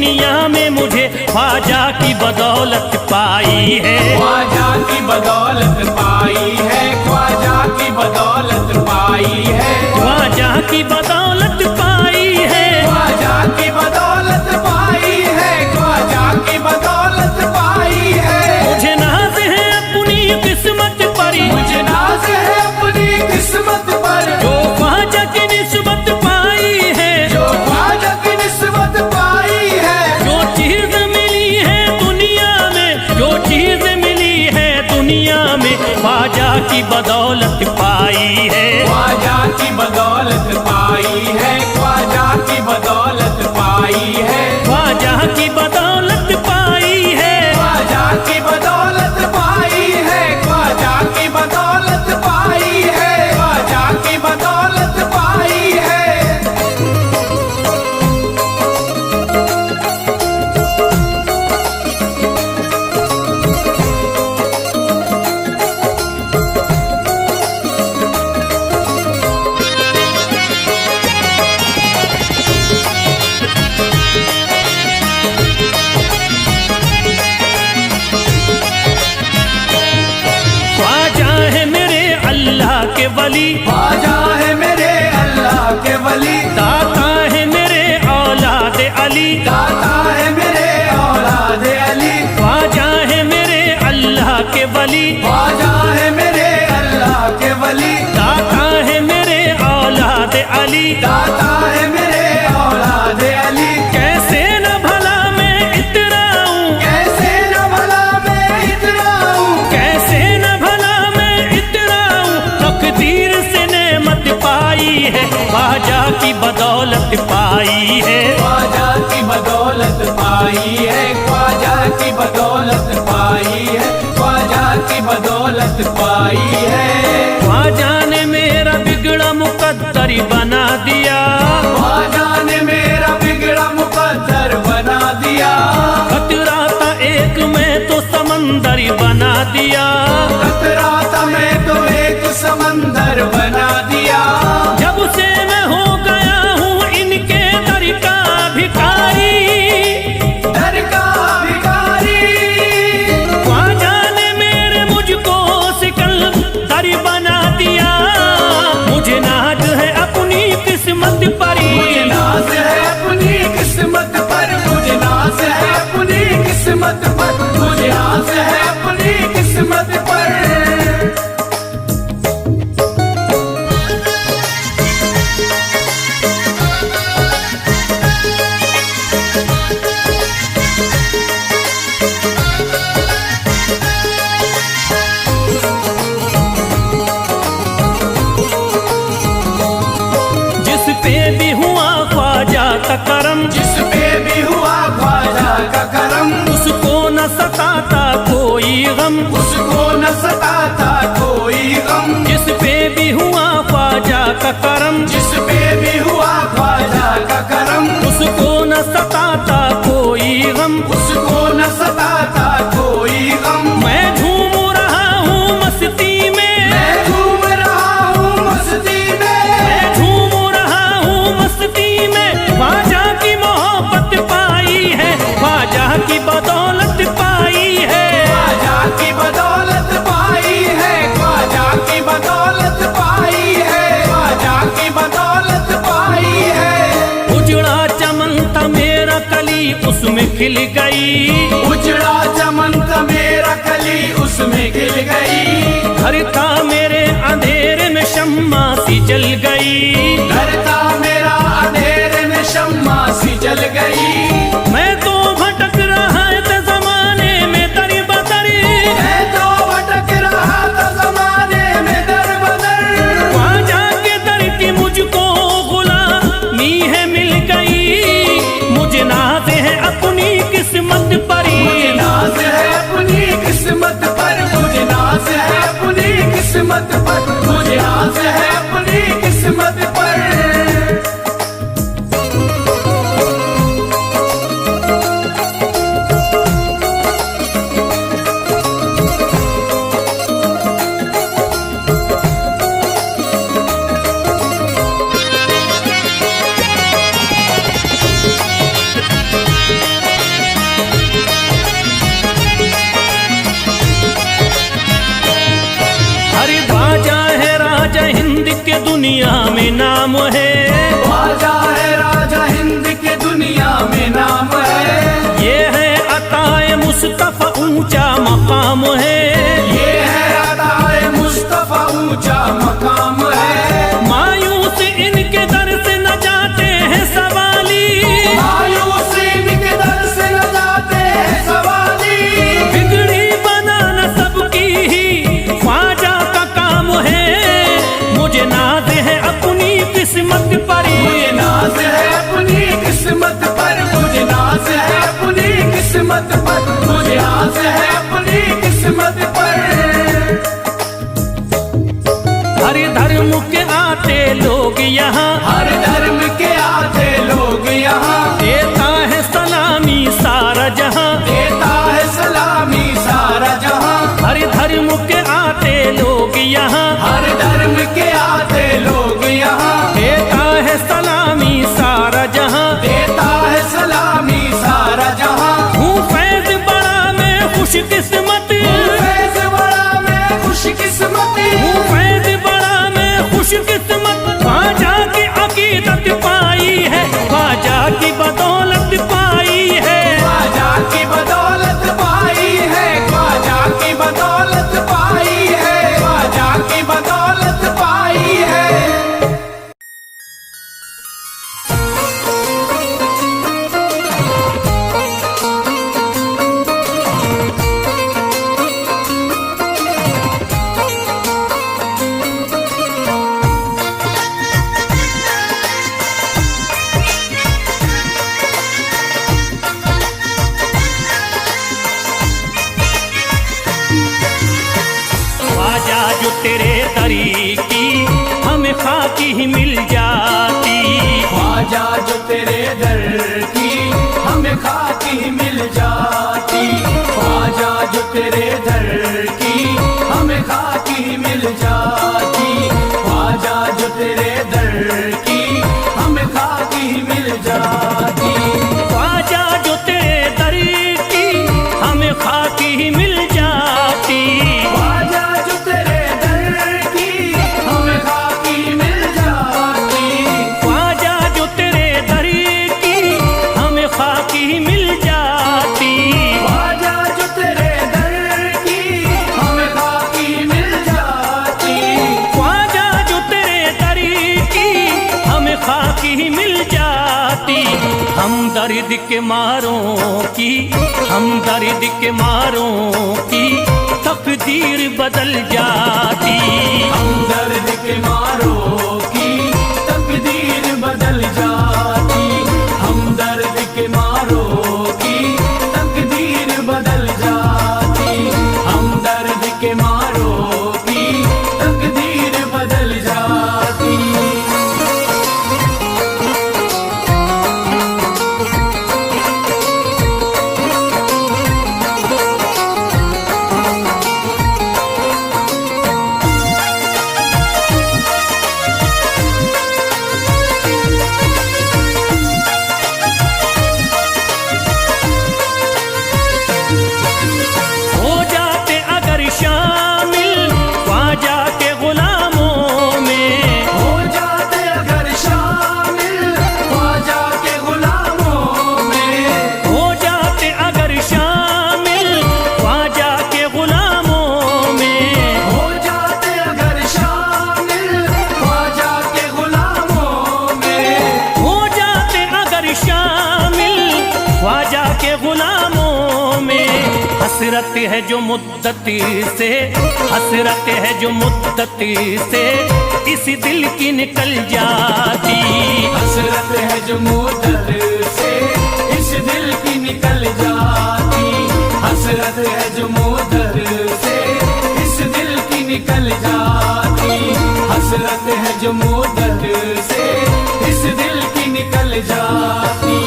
दुनिया में मुझे ख्वाजा की बदौलत पाई है। ख्वाजा की बदौलत पाई है, ख्वाजा की बदौलत पाई है, ख्वाजा की बदौलत पाई है, ख्वाजा की बदौलत पाई है, ख्वाजा की बदौलत पाई है। मुझे नाज है अपनी किस्मत पर, मुझे नाज है अपनी किस्मत पर, जो ख्वाजा की निस्बत पाई है, जो ख्वाजा की निस्बत पाई है। जो चीज मिली है दुनिया में, जो चीज मिली है दुनिया में ख्वाजा की बदौलत पाई है। ख्वाजा की बदौलत पाई है, ख्वाजा की बदौलत पाई है, ख्वाजा की बदौलत पाई है, ख्वाजा की बदौलत पाई है, ख्वाजा की बदौलत पाई है, ख्वाजा की बदौलत पाई है। ख्वाजा है मेरे अल्लाह के वली, ख्वाजा है मेरे अल्लाह के वली, दाता है मेरे औलाद अली, दाता है मेरे औलाद अली, ख्वाजा है मेरे अल्लाह के वली, ख्वाजा है मेरे अल्लाह के वली, दाता है मेरे औलाद अली। दाता है मेरे औलाद अली। कैसे न भला मैं इतराऊं, कैसे न भला मैं इतराऊं, कैसे न भला मैं इतराऊं, तकदीर से नेमत पाई है, ख्वाजा की बदौलत पाई है। ख्वाजा की बदौलत पाई है, ख्वाजा की बदौलत पाई है, ख्वाजा की बदौलत पाई है। ख्वाजा ने मेरा बिगड़ा मुकद्दर बना दिया, ख्वाजा ने मेरा बिगड़ा मुकद्दर बना दिया, खतरा था एक मैं तो समंदर बना दिया। खतरा था मैं तो एक समंदर बना दिया। जब से मैं हो गया हूँ इनके दर का भिखारी, दर का भिखारी, ख्वाजा ने मेरे मुझको सिकंदर बना दिया। मुझे नाज है अपनी किस्मत पर, मुझे नाज है अपनी किस्मत पर, मुझे नाज है अपनी किस्मत पर, मुझे नाज है अपनी किस्मत पर। जिस पे भी हुआ ख्वाजा का करम, जिस पे भी हुआ ख्वाजा का करम, उसको न सताता कोई गम, उसको न सताता कोई गम। जिस पे भी हुआ ख्वाजा का करम, जिस पे भी हुआ ख्वाजा का करम, उसको न सताता कोई गम। उसको न सताता कोई गम। मैं झूम रहा हूँ मस्ती में, मैं झूम रहा हूँ मस्ती में, मैं झूम रहा हूँ मस्ती में, ख्वाजा की मोहब्बत पाई है, ख्वाजा की बदौलत पाई है। ख्वाजा की बदौलत पाई है, ख्वाजा की बदौलत पाई है, ख्वाजा की बदौलत पाई है। उजड़ा चमन था मेरा कली उसमें खिल गई, उजड़ा चमन था मेरा कली उसमें खिल गई। घर था मेरे अंधेरे में शम्मा सी जल गई, घर था मेरा अंधेरे में शम्मा सी जल गई। मैं तो भटक रहा था जमाने में दर बदर, मैं तो भटक रहा था जमाने में दर बदर। ख्वाजा के दर की मुझको गुलामी है मिल गई। मुझे नाज है अपनी किस्मत पर, मुझे नाज है अपनी किस्मत पर, मुझे नाज है अपनी किस्मत पर, मुझे नाज है अपनी किस्मत पर। के दुनिया में नाम है, ख्वाजा है राजा हिंद के दुनिया में नाम है। ये है अताए मुस्तफा ऊंचा मकाम है, ये है अताए मुस्तफा ऊंचा मकाम है। मायूस इनके दर से न जाते हैं सवाली, मायूस इनके दर से न जाते हैं सवाली। बिगड़ी बनाना सबकी ही ख्वाजा का काम है, मुझे नाज है अपनी किस्मत पर, मुझे नाज है अपनी किस्मत पर, मुझे नाज है अपनी किस्मत पर, मुझे नाज है अपनी किस्मत पर। हर धर्म के आते लोग यहाँ, हर धर्म के आते लोग यहाँ, देता है सलामी सारा जहाँ, देता है सलामी सारा जहाँ। हर धर्म के आते लोग यहाँ, हर धर्म के आते लोग यहाँ, देता है सलामी सारा जहाँ, देता है सलामी सारा जहाँ। हूँ फैज बड़ा मैं खुश किस्मत, फैज़ बड़ा मैं खुश किस्मत, हूँ फैज बड़ा मैं खुश किस्मत, ख्वाजा की अकीदत पाई है, ख्वाजा की बदौलत पाई है, ख्वाजा की बदौलत पाई है, ख्वाजा की बदौलत पाई है, ख्वाजा की बदौलत पाई है। ख्वाजा जो तेरे दरी की हमें खाकी ही मिल जाती, ख्वाजा जो तेरे दर की हमें खाकी मिल जाती, ख्वाजा जो तेरे दर की हमें खाकी मिल जाती, ख्वाजा जो तेरे दर की हमें खाकी मिल जाती। ख्वाजा जो तेरे दरी की हमें खाकी ही मिल जाती, ख्वाजा जो तेरे दर की हमें खाकी मिल जाती, ख्वाजा जो तेरे दरी की हमें खाकी ही मिल जाती, ख्वाजा जो तेरे दर की हमें खाकी मिल जाती, ख्वाजा जो तेरे दरी की हमें खाकी ही मिल जाती। हम दर्द के मारों की, हम दर्द के मारों की तकदीर बदल जाती, हम दर्द के मारों की तकदीर बदल जाती, हम दर्द के मारों की तकदीर बदल जाती, हम दर्द के मारों की तकदीर बदल जाती। हो जाते अगर शामिल ख्वाजा के गुलामों में, हो जाते अगर शामिल ख्वाजा के गुलामों में, हो जाते अगर शामिल ख्वाजा के गुलामों में, हो जाते अगर शामिल ख्वाजा के गुलामों में, हो जाते अगर शामिल ख्वाजा के गुलामों में। हसरत है जो मुद्दती से, हसरत है जो मुद्दती से इस दिल की निकल जाती, हसरत है जो मुद्दत से इस दिल की निकल जाती, हसरत है जो मुद्दत से इस दिल की निकल जाती, हसरत है जो मुद्दत से इस दिल की निकल जाती।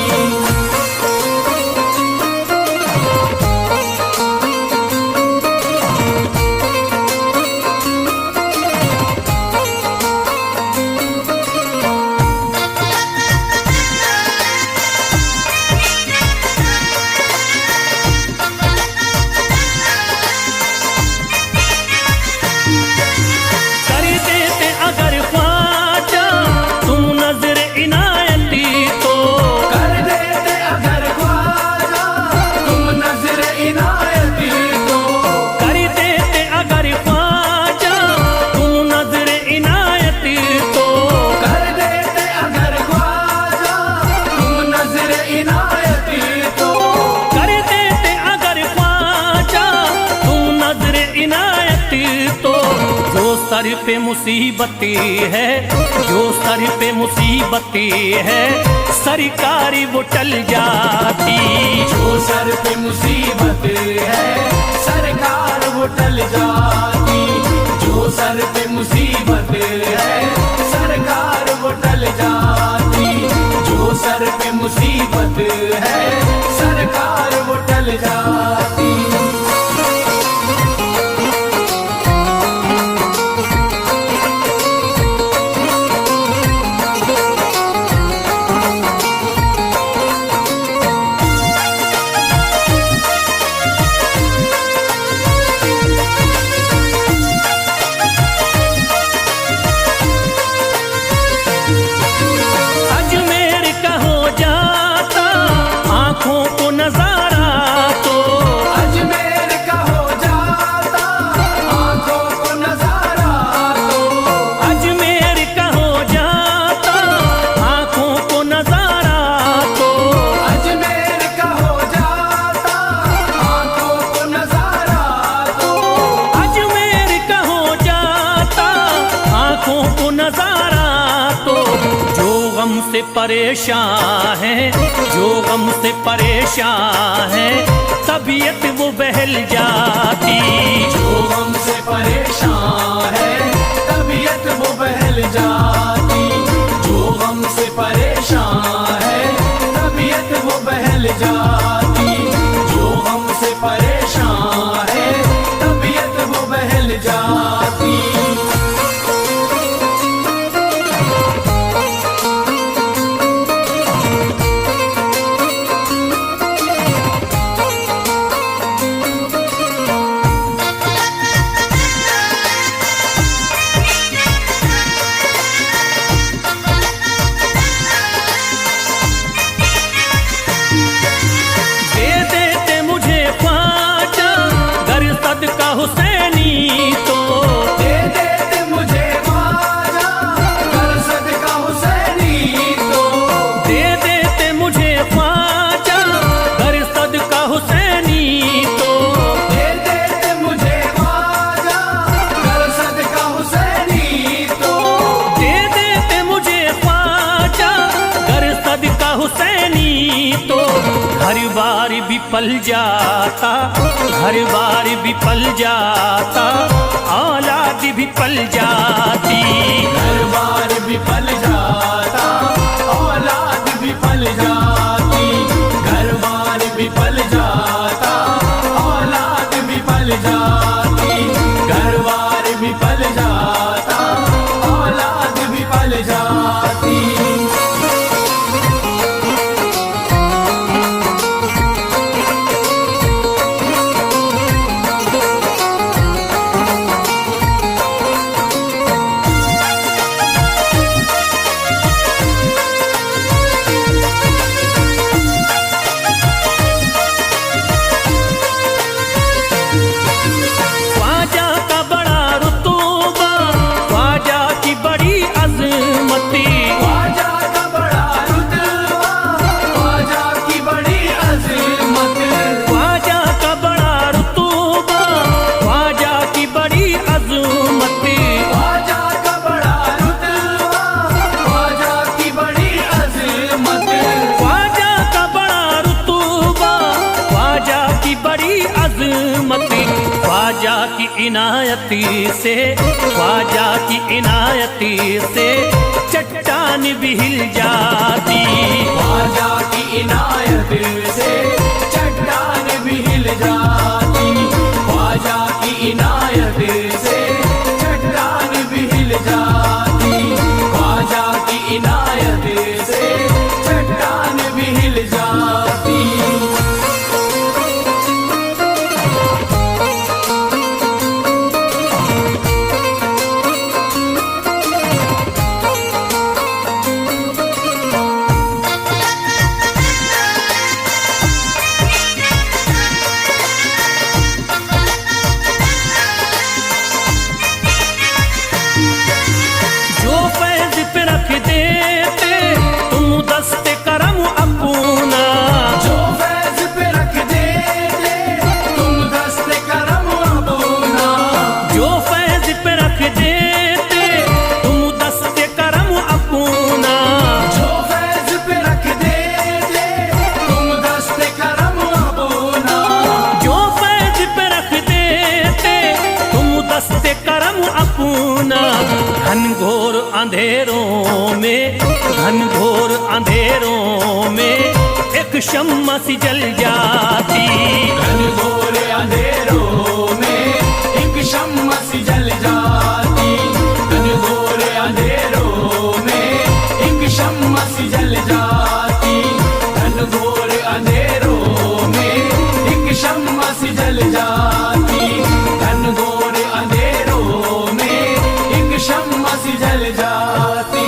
कर देते अगर ख्वाजा सर पे मुसीबती है, जो सर पे मुसीबती है, सरकारी वो टल जाती। जो सर पे मुसीबत है सरकार वो टल जाती। जो सर पे मुसीबत है सरकार वो टल जाती। जो सर पे मुसीबत है सरकार वो टल जाती। से परेशान है, जो गम से परेशान है, तबीयत वो बहल जाती। जो गम से परेशान है तबीयत वो बहल जाती। जो गम से परेशान है तबीयत वो बहल जाती। जो गम से परेशान है तबीयत वो बहल जाती। हुसैनी तो दे देते मुझे ख्वाजा कर सदका हुसैनी तो। दे देते मुझे ख्वाजा कर सदका हुसैनी तो। दे देते मुझे ख्वाजा कर सदका हुसैनी तो। दे देते मुझे ख्वाजा कर सदका हुसैनी तो। घर बार भी पल जाता, घर बार भी पल जाता, औलाद भी पल जाती। घर बार भी पल जाता औलाद भी पल जाती। घर बार भी पल जाता औलाद भी पल जाती। घर बार भी पल जाता औलाद भी पल जाती। ख्वाजा की इनायती से, ख्वाजा की इनायती से चट्टान भी हिल जाती। ख्वाजा की इनायत से चट्टान भी हिल जाती। ख्वाजा की इनायत से चट्टान भी हिल जाती। ख्वाजा की इनायत से चट्टान भी हिल जाती। अंधेरों में एक शम्मा सी जल जाती। घनघोर अंधेरों में एक शम्मा सी जल जाती। घनघोर अंधेरों में एक शम्मा सी जल जाती। घनघोर अंधेरों में एक शम्मा सी जल जाती। घनघोर अंधेरों में एक शम्मा सी जल जाती।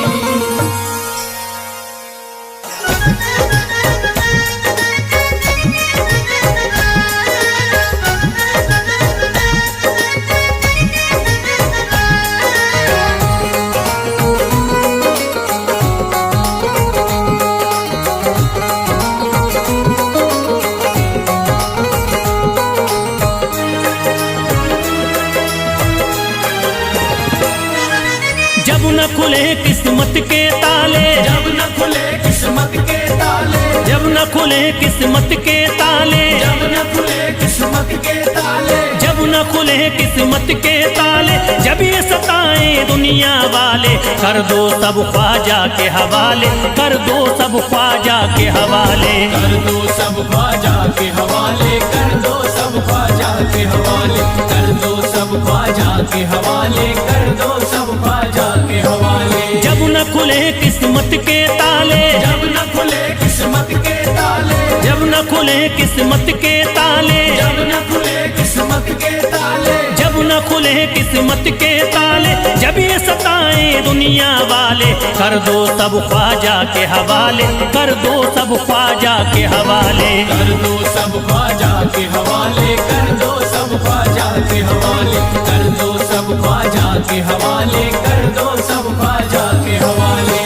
जब न खुले किस्मत के ताले, जब न खुले किस्मत के ताले, जब न खुले किस्मत के ताले, जब न खुले किस्मत के ताले, जब न खुले किस्मत के ताले, जब ये सताएं दुनिया वाले, कर दो सब ख्वाजा के हवाले, कर दो सब ख्वाजा के हवाले। कर दो सब ख्वाजा के हवाले, कर दो सब ख्वाजा के हवाले, कर दो सब ख्वाजा के हवाले, कर दो सब ख्वाजा के हवाले। जब न खुले किस्मत के ताले, जब न खुले किस्मत के ताले, जब न खुले किस्मत के ताले, जब न खुले किस्मत के ताले, जब न खुले किस्मत के ताले, जब ये सताएं दुनिया वाले, कर दो सब ख्वाजा के हवाले, कर दो सब ख्वाजा के हवाले। कर दो सब ख्वाजा के हवाले, कर दो सब ख्वाजा के हवाले, कर दो सब ख्वाजा के हवाले, कर दो सब ख्वाजा के हवाले।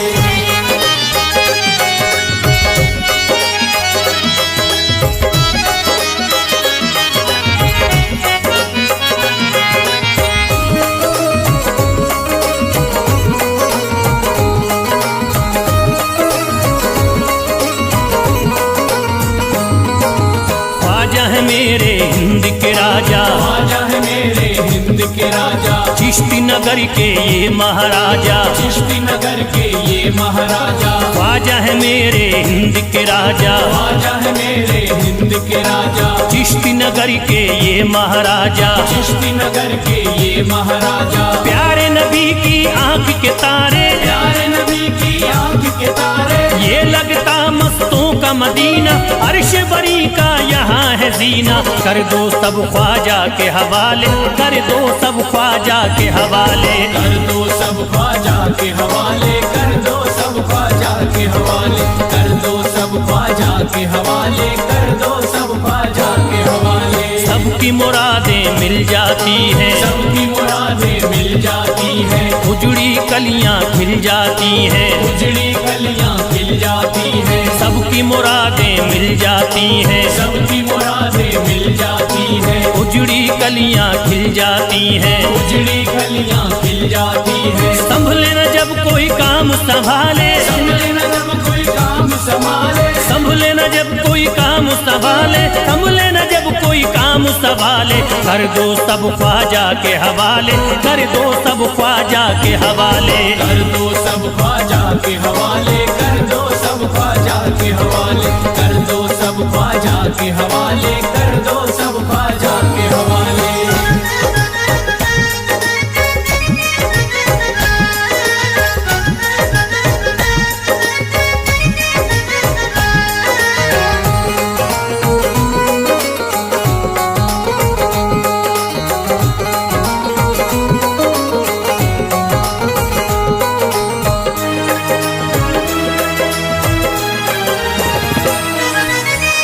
ख्वाजा है मेरे हिंद के राजा, ख्वाजा है मेरे हिंद के राजा, चिश्ती नगर के ये महाराजा, चिश्ती नगर के ये महाराजा। ख्वाजा है मेरे हिंद के राजा, ख्वाजा है मेरे हिंद के राजा, चिश्ती नगर के ये महाराजा। चिश्ती नगर के ये महाराजा। प्यारे नबी की आंख के तारे, प्यारे नबी की आंख के तारे, ये लगता मस्तों का मदीना, अर्श बरी का यहाँ है जीना। कर दो सब ख्वाजा के हवाले, कर दो सब ख्वाजा के हवाले। कर दो सब ख्वाजा के हवाले, कर दो सब ख्वाजा के हवाले, कर दो सब ख्वाजा के हवाले, कर दो सब ख्वाजा के हवाले। सबकी मुरादें मिल जाती हैं, सबकी मुरादें मिल जाती हैं, उजड़ी कलियां खिल जाती हैं, उजड़ी कलियां खिल जाती हैं। सबकी मुरादें मिल जाती हैं, सबकी मुरादें मिल जाती हैं, उजड़ी कलियां खिल जाती हैं। उजड़ी कलियां खिल जाती हैं। संभले न जब कोई काम संभाले, संभले न जब कोई काम संभाले, संभले न जब कोई काम संभाले, संभले न जब कोई काम संभाले। कर दो सब ख्वाजा के हवाले, कर दो सब ख्वाजा के हवाले। कर दो सब ख्वाजा के हवाले, कर दो सब ख्वाजा के हवाले, कर दो सब ख्वाजा के हवाले, कर दो सब ख्वाजा के हवाले।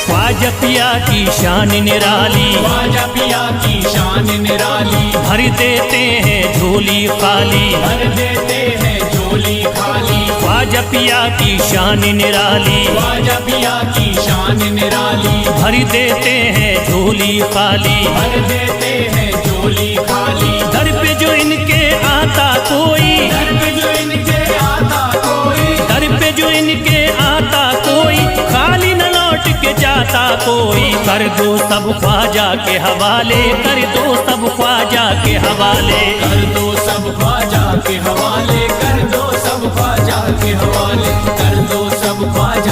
ख्वाजा पिया की शान निराली, ख्वाजा पिया की शान निराली, भर देते हैं झोली खाली, भर देते हैं झोली खाली। ख्वाजा पिया की शान निराली, ख्वाजा पिया की शान निराली, भर देते हैं झोली खाली, भर देते हैं झोली खाली। दर पे जो इनके आता कोई, दर पे जो इनके आता कोई, दर पे जो इनके आता कोई, खाली न लौट के जाता कोई। कर दो सब ख्वाजा के हवाले, कर दो सब ख्वाजा के हवाले। कर दो सब ख्वाजा के हवाले, कर दो सब ख्वाजा के हवाले, कर दो सब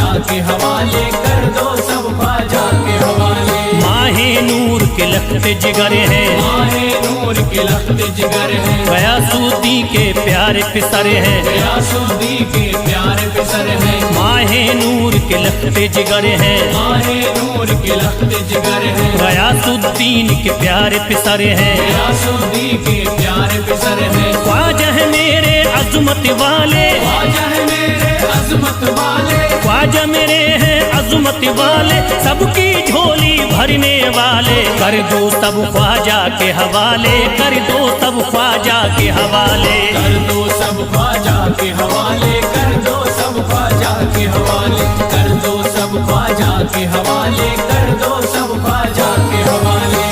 ख्वाजा के हवाले कर दो सब ख्वाजा के हवाले। माहे नूर के लखते जिगर है, माहे नूर के लखते जिगर है, गयासुद्दीन के प्यारे पिसर है, गयासुद्दीन के प्यारे पिसर है। माहे नूर के लखते जिगर है, माहे नूर के लखते जिगर है, गयासुद्दीन के प्यारे पिसर है, गयासुद्दीन के प्यारे पिसर है। ख्वाजा है मेरे अजमत वाले, ख्वाजा है मेरे अजमत वाले, ख्वाजा मेरे हैं अजमत वाले, सबकी झोली भरने वाले, कर दो सब ख्वाजा के हवाले, कर दो सब ख्वाजा के हवाले, कर दो सब ख्वाजा के हवाले, कर दो सब ख्वाजा के हवाले, कर दो सब ख्वाजा के हवाले, कर दो सब ख्वाजा के हवाले।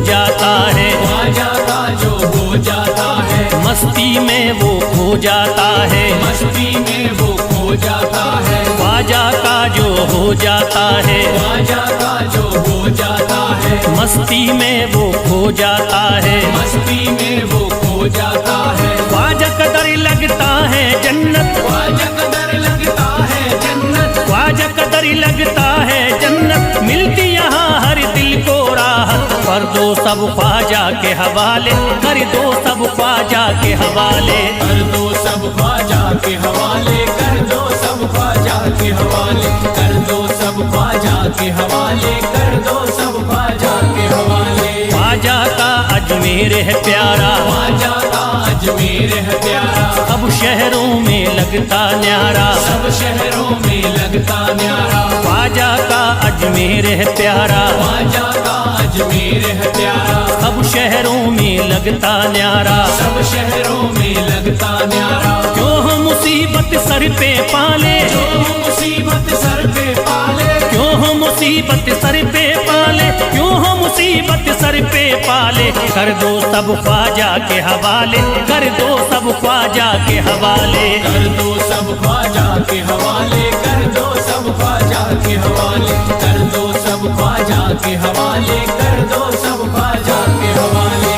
जाता है ख्वाजा का जो हो जाता है, मस्ती में वो खो जाता है, मस्ती में वो खो जाता है। ख्वाजा का जो हो जाता है, ख्वाजा का जो हो जाता है, मस्ती में वो खो जाता है, मस्ती में वो खो जाता है। ख्वाजा कदर लगता है जन्नत, ख्वाजा कदर लगता है जन्नत, ख्वाजा कदर लगता है जन्नत, मिलती यहाँ हर दिल को राहत, कर दो सब ख्वाजा के हवाले, कर दो सब ख्वाजा के हवाले, कर दो सब ख्वाजा के हवाले, कर दो सब ख्वाजा के हवाले, कर दो सब ख्वाजा के हवाले, कर दो सब ख्वाजा के हवाले। ख्वाजा का अजमेर है प्यारा, ख्वाजा का अजमेर है प्यारा, सब शहरों में लगता न्यारा, सब शहरों में लगता न्यारा। ख्वाजा का अजमेर है प्यारा, ख्वाजा का अजमेर है प्यारा, सब शहरों में लगता न्यारा, सब शहरों में लगता न्यारा। क्यों हम मुसीबत सर पे पाले, जो मुसीबत सर पे पाले, क्यों हम मुसीबत सर पे पाले, क्यों हम मुसीबत सर पे पाले, कर दो सब ख्वाजा के हवाले, कर दो सब ख्वाजा के हवाले, कर दो सब ख्वाजा के हवाले, कर दो सब ख्वाजा के हवाले, कर दो सब ख्वाजा के हवाले, कर दो सब ख्वाजा के हवाले।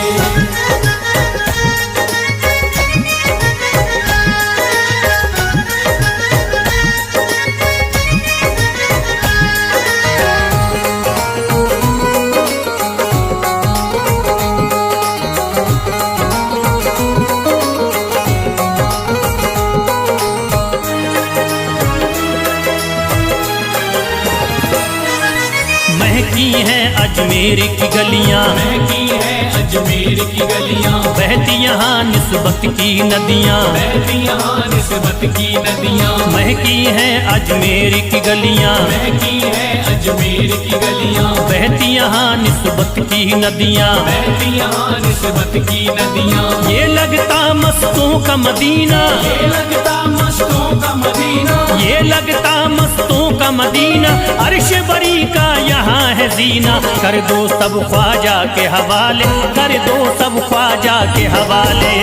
महकी हैं अजमेर की गलियां, महकी है अजमेर की गलियां, बहती यहाँ निस्बत की नदियां, बहती यहाँ निस्बत की नदियां। महकी हैं अजमेर की गलियां, महकी है अजमेर की गलियां, बहती यहाँ निस्बत की नदियां, बहती यहाँ निस्बत की नदियां। ये लगता मस्तों का मदीना, ये लगता मस्तों का मदीना, ये लगता मस्तों का मदीना, अर्श बरी का यहाँ है जीना, कर दो सब ख्वाजा के हवाले, कर दो सब ख्वाजा के हवाले।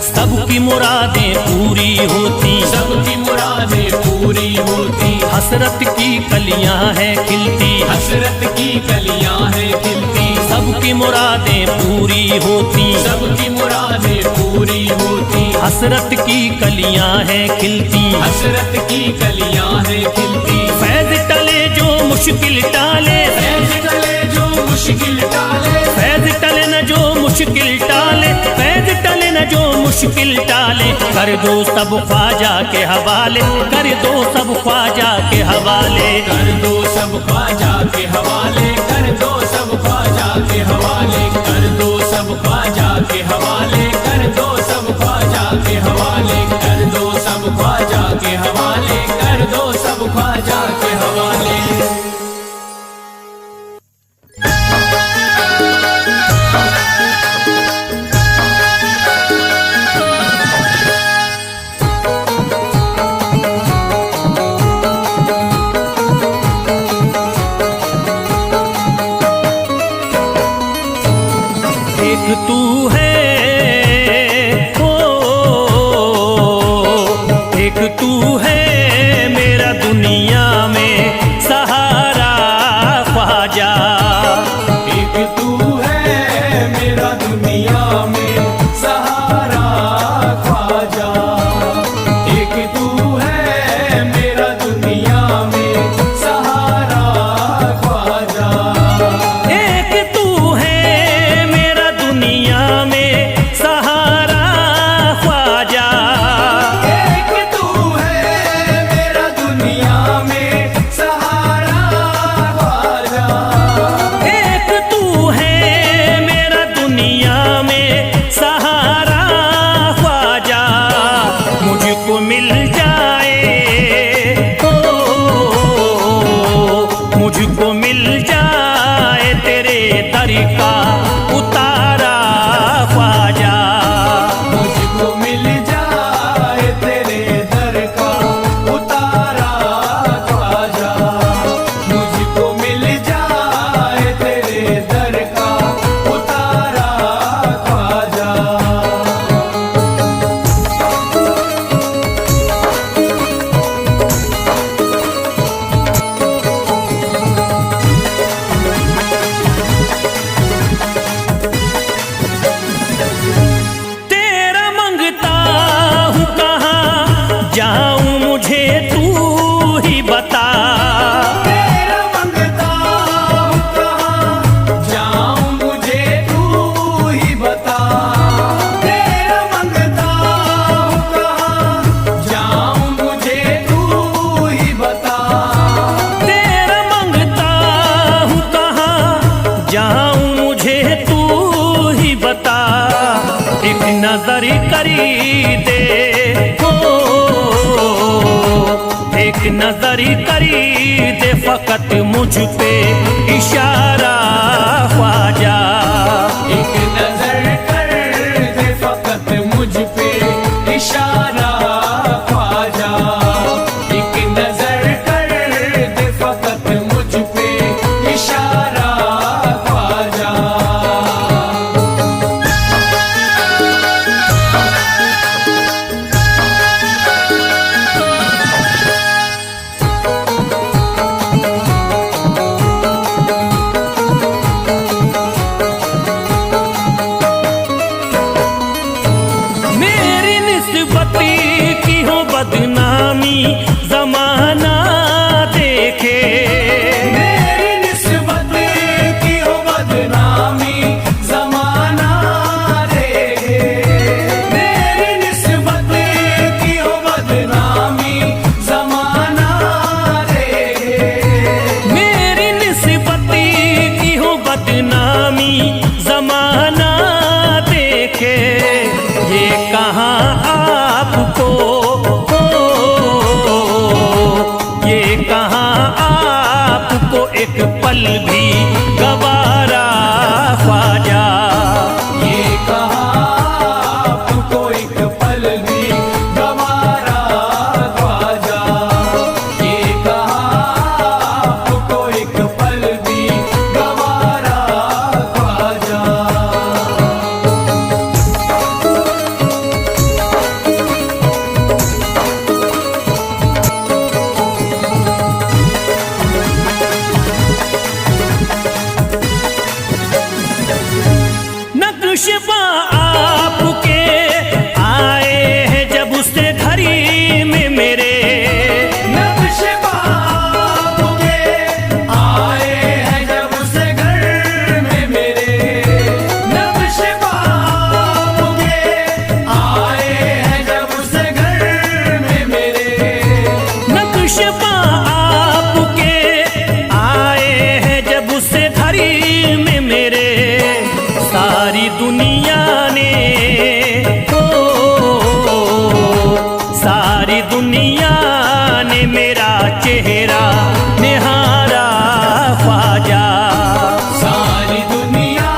सबकी मुरादें पूरी होती, सबकी मुरादें पूरी होती, हसरत की कलियां हैं खिलती, हसरत की कलियां हैं खिलती। सबकी मुरादें पूरी होती, सबकी मुरादें पूरी होती, हसरत की कलियां हैं खिलती, हसरत की कलियां हैं खिलती। फैज टले जो मुश्किल टाले, फैज टले जो मुश्किल टाले, फैज टले न जो मुश्किल टाले, फैज टले न जो मुश्किल टाले, कर दो सब ख्वाजा के हवाले, कर दो सब ख्वाजा के हवाले, कर दो सब ख्वाजा के हवाले, कर दो सब ख्वाजा के हवाले, कर दो सब ख्वाजा के हवाले, कर दो सब ख्वाजा के हवाले, कर दो सब ख्वाजा के हवाले, कर दो सब ख्वाजा के हवाले। का उतारा ख्वाजा। मुझको मिल जाए तेरे दर का उतारा ख्वाजा, मुझको मिल जाए तेरे दर का उतारा ख्वाजा। तेरा मंगता हूँ कहाँ जाऊं मुझे तू ही बता। तेरा मंगता हूँ कहाँ जाऊं मुझे तू ही बता। तेरा मंगता हूँ कहाँ जाऊं मुझे तू ही बता। तेरा मंगता हूँ कहाँ जाऊं मुझे तू ही बता। एक नजर करी दे हो, एक नजर करी दे फकत मुझ पे इशारा ख्वाजा। एक नजर कर दे फकत मुझ पे इशारा ख्वाजा। एक नजर कर दे फकत मुझ पे इशारा ख्वाजा। मेरी निस्बती की हो बदनामी जमाना देखे। मेरी निस्बत की हो बदनामी जमाना देखे। मेरी निस्बत की हो बदनामी जमाना देखे। मेरी निस्बती की हो बदनामी जमाना देखे। ये कहाँ आपको हो, ये कहाँ आपको एक पल भी गवारा ख्वाजा। ये कहाँ आपको एक पल भी गवारा ख्वाजा। ये कहाँ आपको एक पल भी गवारा ख्वाजा। नक्शबा आपके आए हैं जब उससे घड़ी में मेरे। नक्शबा आपके आए हैं जब से घर में मेरे। नक्शबा आपके आए हैं जब से घर में मेरे। नक्शबा आपके आए हैं जब उससे घड़ी में मेरे। सारी दुनिया ने हो, सारी दुनिया ने मेरा चेहरा निहारा ख्वाजा। सारी दुनिया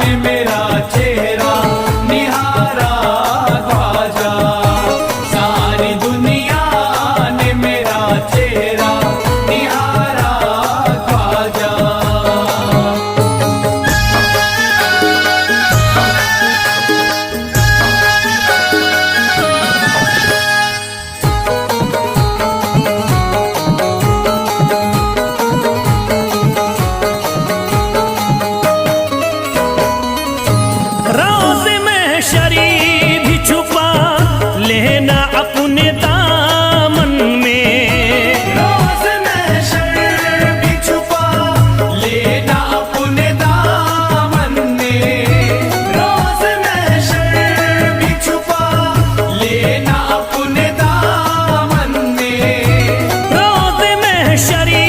ने मेरा चेहरा निहारा ख्वाजा। सारी दुनिया ने मेरा चेहरा निहारा ख्वाजा। रोज़ महशरी भी छुपा लेना अपने दामन में। रोज़ महशर भी छुपा लेना अपने दामन में। रोज़ महशर भी छुपा लेना अपने दामन में। रोज़ महशरी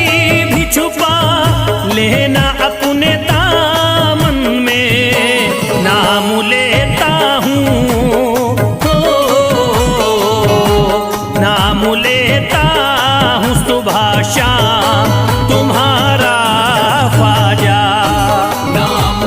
भी छुपा लेना अपने दामन में। नाम लेता हूँ हो, नाम लेता हूँ सुबह शाम तुम्हारा ख्वाजा। नाम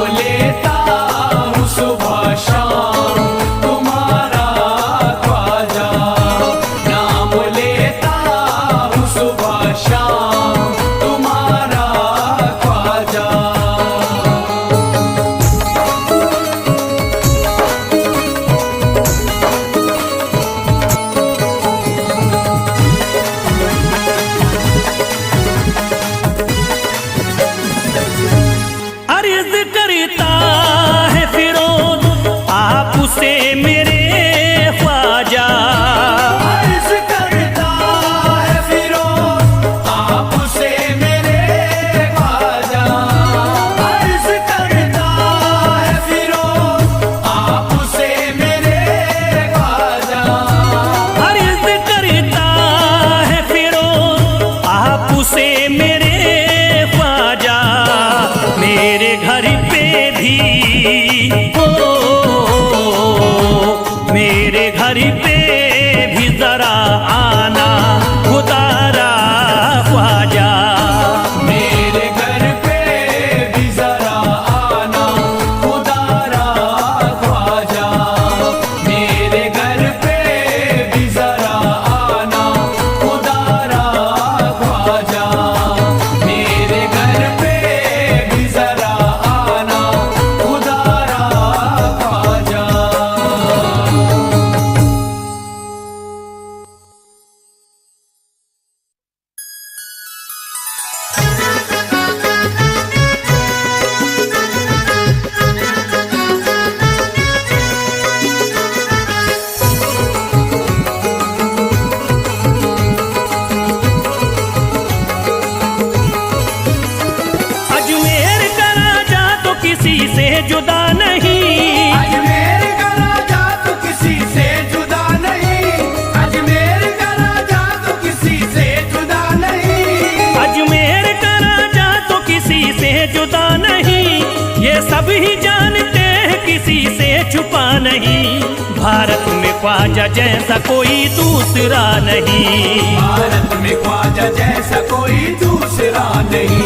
छुपा नहीं, भारत में ख्वाजा जैसा कोई दूसरा नहीं। भारत में ख्वाजा जैसा कोई दूसरा नहीं,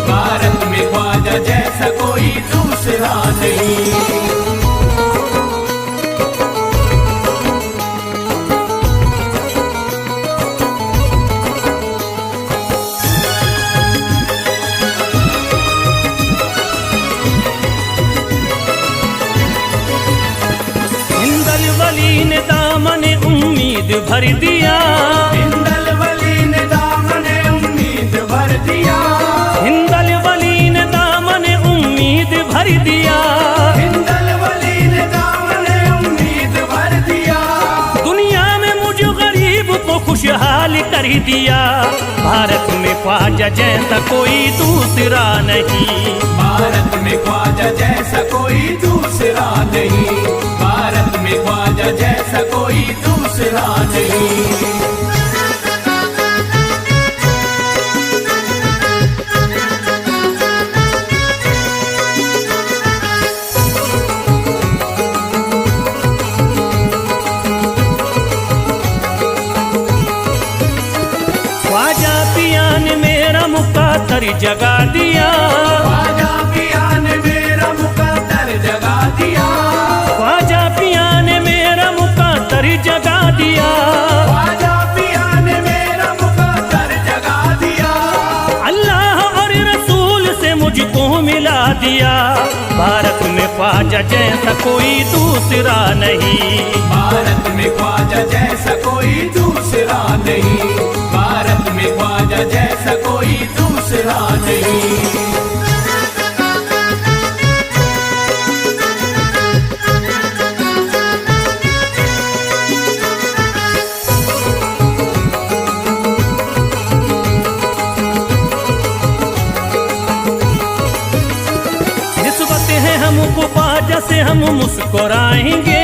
भारत में ख्वाजा जैसा कोई दूसरा नहीं। हिंदल वली ने दामन उम्मीद भर दिया, हिंदल वली ने दामन उम्मीद भर दिया, हिंदल वली ने दामन उम्मीद भर दिया, हिंदल वली ने दामन उम्मीद भर दिया। दुनिया में मुझ गरीब को खुशहाल कर दिया, भारत में ख्वाजा जैसा कोई दूसरा नहीं। भारत में ख्वाजा जैसा कोई दूसरा नहीं, भारत में ख्वाजा जैसा कोई दूसरा नहीं। ख्वाजा पिया ने मेरा मुकद्दर जगा दिया, ख्वाजा पिया ने मेरा मुकद्दर जगा दिया, ख्वाजा पिया ने मेरा मुकद्दर जगा दिया, ख्वाजा पिया ने मेरा मुकद्दर जगा दिया। अल्लाह और रसूल से मुझको मिला दिया, भारत में ख्वाजा जैसा कोई दूसरा नहीं। भारत में ख्वाजा जैसा कोई दूसरा नहीं, भारत में ख्वाजा जैसा कोई दूसरा नहीं। निस्बत है हमको ख्वाजा से हम मुस्कुराएंगे,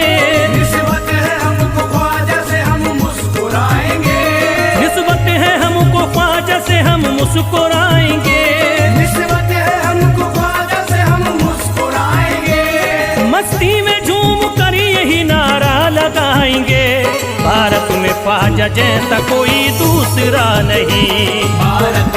निस्बत है हमको ख्वाजा से हम मुस्कुराएंगे, निस्बत है हमको ख्वाजा से हम मुस्कुराएंगे, निस्बत है हमको ख्वाजा से हम मुस्कुराएंगे। मस्ती में झूम कर यही नारा लगाएंगे, भारत में ख्वाजा जैसा कोई दूसरा नहीं। भारत